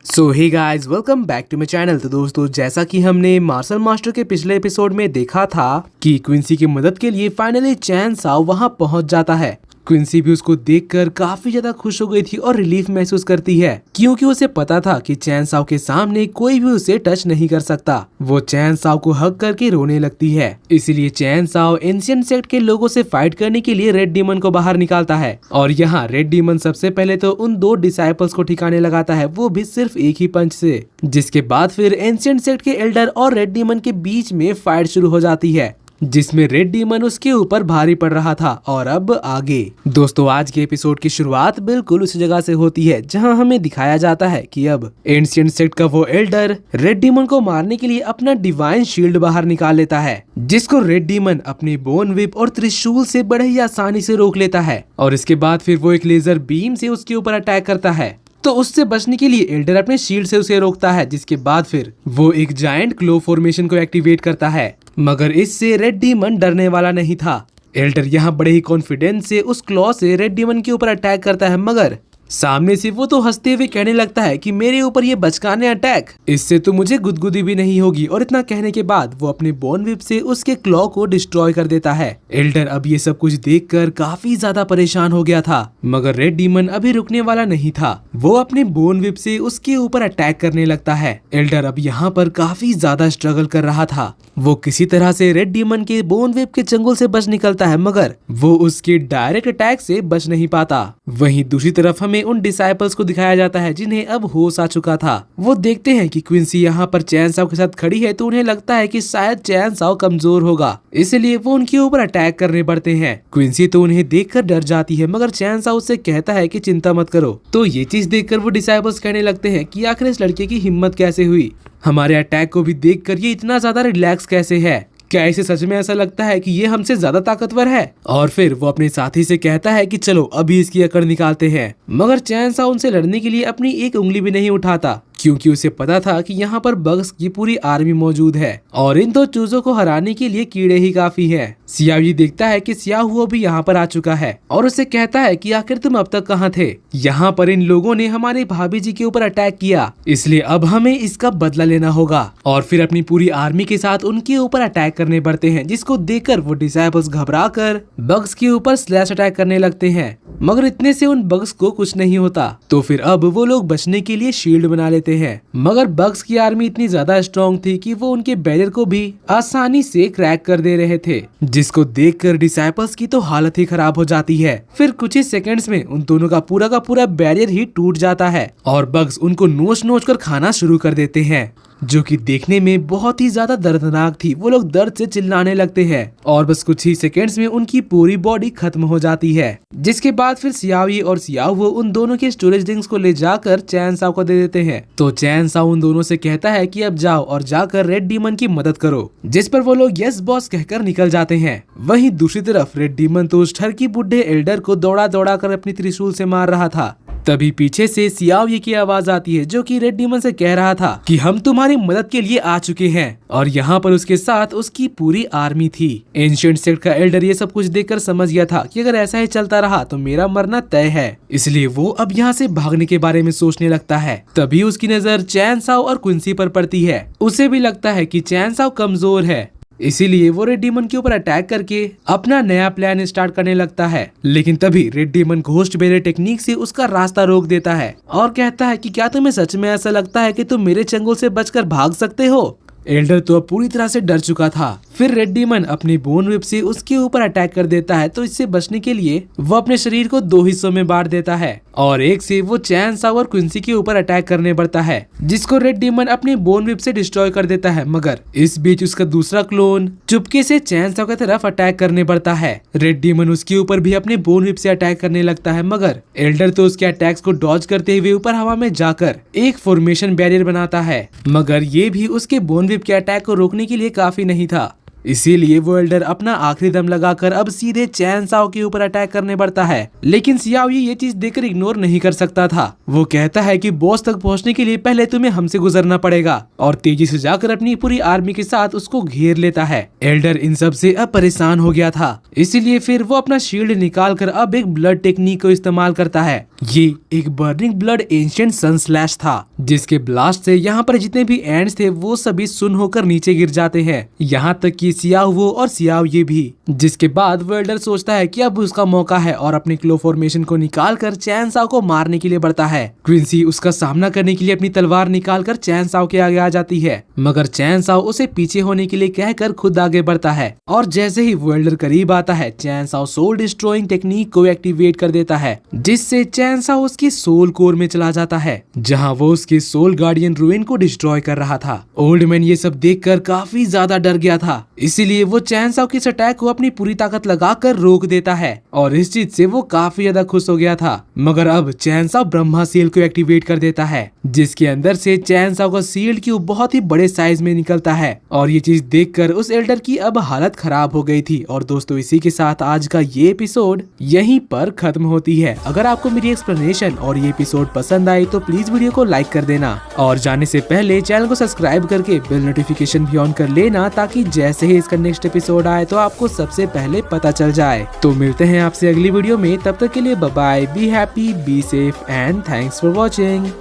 So hey guys, welcome back to my channel. तो दोस्तों, जैसा कि हमने मार्शल मास्टर के पिछले एपिसोड में देखा था कि क्विंसी की मदद के लिए फाइनली चैन साओ वहां पहुंच जाता है। क्विंसी भी उसको देखकर काफी ज्यादा खुश हो गई थी और रिलीफ महसूस करती है, क्योंकि उसे पता था कि चैन साओ के सामने कोई भी उसे टच नहीं कर सकता। वो चैन साओ को हग करके रोने लगती है। इसीलिए चैन साओ एंशिएंट सेक्ट के लोगों से फाइट करने के लिए रेड डीमन को बाहर निकालता है। और यहाँ रेड डीमन सबसे पहले तो उन दो डिसाइपल्स को ठिकाने लगाता है, वो भी सिर्फ एक ही पंच से। जिसके बाद फिर एंशिएंट सेक्ट के एल्डर और रेड डीमन के बीच में फाइट शुरू हो जाती है, जिसमें रेड डीमन उसके ऊपर भारी पड़ रहा था। और अब आगे दोस्तों, आज के एपिसोड की शुरुआत बिल्कुल उसी जगह से होती है जहां हमें दिखाया जाता है कि अब एंशिएंट सेक्ट का वो एल्डर रेड डीमन को मारने के लिए अपना डिवाइन शील्ड बाहर निकाल लेता है, जिसको रेड डीमन अपनी बोन विप और त्रिशूल से बड़े ही आसानी से रोक लेता है। और इसके बाद फिर वो एक लेजर बीम से उसके ऊपर अटैक करता है, तो उससे बचने के लिए एल्डर अपने शील्ड से उसे रोकता है। जिसके बाद फिर वो एक जायंट क्लो फॉर्मेशन को एक्टिवेट करता है, मगर इससे रेड डीमन डरने वाला नहीं था। एल्डर यहाँ बड़े ही कॉन्फिडेंस से उस क्लॉ से रेड डीमन के ऊपर अटैक करता है, मगर सामने से वो तो हंसते हुए कहने लगता है कि मेरे ऊपर ये बचकाने अटैक, इससे तो मुझे गुदगुदी भी नहीं होगी। और इतना कहने के बाद वो अपने बोन विप से उसके क्लॉ को डिस्ट्रॉय कर देता है। एल्डर अब ये सब कुछ देखकर काफी ज्यादा परेशान हो गया था, मगर रेड डीमन अभी रुकने वाला नहीं था। वो अपने बोन विप से उसके ऊपर अटैक करने लगता है। एल्डर अब यहाँ पर काफी ज्यादा स्ट्रगल कर रहा था। वो किसी तरह से रेड डीमन के बोन विप के चंगुल से बच निकलता है, मगर वो उसके डायरेक्ट अटैक से बच नहीं पाता। वहीं दूसरी तरफ हमें उन डिसाइपल्स को दिखाया जाता है जिन्हें अब होश आ चुका था। वो देखते हैं कि क्विंसी यहाँ पर चैन साओ के साथ खड़ी है, तो उन्हें लगता है कि शायद चैन साओ कमजोर होगा, इसलिए वो उनके ऊपर अटैक करने बढ़ते हैं। क्विंसी तो उन्हें देखकर डर जाती है, मगर चैन साओ उससे कहता है कि चिंता मत करो। तो ये चीज देखकर वो डिसाइपल्स कहने लगते हैं कि आखिर इस लड़के की हिम्मत कैसे हुई, हमारे अटैक को भी देखकर ये इतना ज्यादा रिलैक्स कैसे है, क्या इसे सच में ऐसा लगता है कि ये हमसे ज्यादा ताकतवर है। और फिर वो अपने साथी से कहता है कि चलो अभी इसकी अकड़ निकालते हैं, मगर चैन साओ उनसे लड़ने के लिए अपनी एक उंगली भी नहीं उठाता, क्योंकि उसे पता था कि यहाँ पर बग्स की पूरी आर्मी मौजूद है और इन दो चूजों को हराने के लिए कीड़े ही काफी हैं। सियाओ ये देखता है कि सियाहुओ भी यहाँ पर आ चुका है और उसे कहता है कि आखिर तुम अब तक कहाँ थे। यहाँ पर इन लोगों ने हमारे भाभी जी के ऊपर अटैक किया, इसलिए अब हमें इसका बदला लेना होगा। और फिर अपनी पूरी आर्मी के साथ उनके ऊपर अटैक करने बढ़ते हैं, जिसको देखकर वो डिसाइपल्स घबरा कर बग्स के ऊपर स्लैश अटैक करने लगते हैं, मगर इतने से उन बग्स को कुछ नहीं होता। तो फिर अब वो लोग बचने के लिए शील्ड बना लेते हैं, मगर बग्स की आर्मी इतनी ज्यादा स्ट्रॉन्ग थी कि वो उनके बैरियर को भी आसानी से क्रैक कर दे रहे थे, जिसको देखकर डिसाइपल्स की तो हालत ही खराब हो जाती है। फिर कुछ ही सेकंड्स में उन दोनों का पूरा बैरियर ही टूट जाता है और बग्स उनको नोच नोच कर खाना शुरू कर देते हैं, जो कि देखने में बहुत ही ज्यादा दर्दनाक थी। वो लोग दर्द से चिल्लाने लगते हैं और बस कुछ ही सेकंड्स में उनकी पूरी बॉडी खत्म हो जाती है। जिसके बाद फिर सियाओ और सियाओ वो उन दोनों के स्टोरेज ड्रिंक्स को ले जाकर चैन साओ को दे देते हैं। तो चैन साओ उन दोनों से कहता है कि अब जाओ और जाकर रेड डीमन की मदद करो, जिस पर वो लोग यस बॉस कहकर निकल जाते हैं। वहीं दूसरी तरफ रेड डीमन तो उस ठरकी बुढ़े एल्डर को दौड़ा दौड़ा कर अपनी त्रिशूल से मार रहा था। तभी पीछे से सियाओ ये की आवाज आती है, जो कि रेड डीमन से कह रहा था कि हम तुम्हारी मदद के लिए आ चुके हैं। और यहाँ पर उसके साथ उसकी पूरी आर्मी थी। एंशिएंट सेक्ट का एल्डर ये सब कुछ देखकर समझ गया था कि अगर ऐसा ही चलता रहा तो मेरा मरना तय है, इसलिए वो अब यहाँ से भागने के बारे में सोचने लगता है। तभी उसकी नजर चैन साओ और क्विंसी पर पड़ती है। उसे भी लगता है कि चैन साओ कमजोर है, इसीलिए वो रेड डीमन के ऊपर अटैक करके अपना नया प्लान स्टार्ट करने लगता है। लेकिन तभी red demon ghost barrier technique से उसका रास्ता रोक देता है और कहता है कि क्या तुम्हें सच में ऐसा लगता है कि तुम मेरे चंगुल से बचकर भाग सकते हो। एल्डर तो अब पूरी तरह से डर चुका था। फिर रेड डीमन अपनी बोन विप से उसके ऊपर अटैक कर देता है, तो इससे बचने के लिए वो अपने शरीर को दो हिस्सों में बांट देता है और एक से वो चैन साओ और क्विंसी के ऊपर अटैक करने बढ़ता है, जिसको रेड डीमन अपनी बोन विप से डिस्ट्रॉय कर देता है। मगर इस बीच उसका दूसरा क्लोन चुपके से चैन साओ की तरफ अटैक करने बढ़ता है। रेड डीमन उसके ऊपर भी अपने बोन विप से अटैक करने लगता है, मगर एल्डर तो उसके अटैक्स को डॉज करते हुए ऊपर हवा में जाकर एक फॉर्मेशन बैरियर बनाता है, मगर ये भी उसके बोन विप के अटैक को रोकने के लिए काफी नहीं था। इसीलिए वो एल्डर अपना आखिरी दम लगाकर अब सीधे चैन साओ के ऊपर अटैक करने बढ़ता है। लेकिन सियाओ ये चीज देखकर इग्नोर नहीं कर सकता था। वो कहता है कि बॉस तक पहुंचने के लिए पहले तुम्हें हमसे गुजरना पड़ेगा, और तेजी से जाकर अपनी पूरी आर्मी के साथ उसको घेर लेता है। एल्डर इन सब से अब परेशान हो गया था, इसीलिए फिर वो अपना शील्ड निकाल कर अब एक ब्लड टेक्निक को इस्तेमाल करता है, ये एक बर्निंग ब्लड एंशिएंट सन स्लैश था, जिसके ब्लास्ट से यहाँ पर जितने भी एंड्स थे वो सभी सुन्न होकर नीचे गिर जाते हैं, यहाँ तक कि सियाओ वो और सियाओ ये भी। जिसके बाद वो एल्डर सोचता है कि अब उसका मौका है और अपनी क्लो फॉर्मेशन को निकालकर चैन साओ को मारने के लिए बढ़ता है। क्विंसी उसका सामना करने के लिए अपनी तलवार निकालकर चैन साओ के आगे आ जाती है, मगर चैन साओ उसे पीछे होने के लिए कहकर खुद आगे बढ़ता है और जैसे ही वो एल्डर करीब आता है चैन साओ सोल डिस्ट्रॉइंग टेक्निक को एक्टिवेट कर देता है, जिससे चैन साओ उसकी सोल कोर में चला जाता है, जहां वो उसके सोल गार्डियन रुइन को डिस्ट्रॉय कर रहा था। ओल्ड मैन ये सब देखकर काफी ज्यादा डर गया था, इसीलिए वो चैन साओ की इस अटैक को अपनी पूरी ताकत लगाकर रोक देता है और इस चीज से वो काफी ज्यादा खुश हो गया था। मगर अब चैन साओ ब्रह्मा सील को एक्टिवेट कर देता है, जिसके अंदर से चैन साओ का सील्ड क्यूब बहुत ही बड़े साइज में निकलता है और ये चीज देखकर उस एल्डर की अब हालत खराब हो गई थी। और दोस्तों इसी के साथ आज का ये एपिसोड यहीं पर खत्म होती है। अगर आपको मेरी एक्सप्लेनेशन और ये एपिसोड पसंद आई तो प्लीज वीडियो को लाइक कर देना और जाने से पहले चैनल को सब्सक्राइब करके बेल नोटिफिकेशन भी ऑन कर लेना, ताकि जैसे ही इसका नेक्स्ट एपिसोड आए तो आपको सबसे पहले पता चल जाए। तो मिलते हैं आपसे अगली वीडियो में, तब तक के लिए bye bye, be happy, be safe and thanks for watching.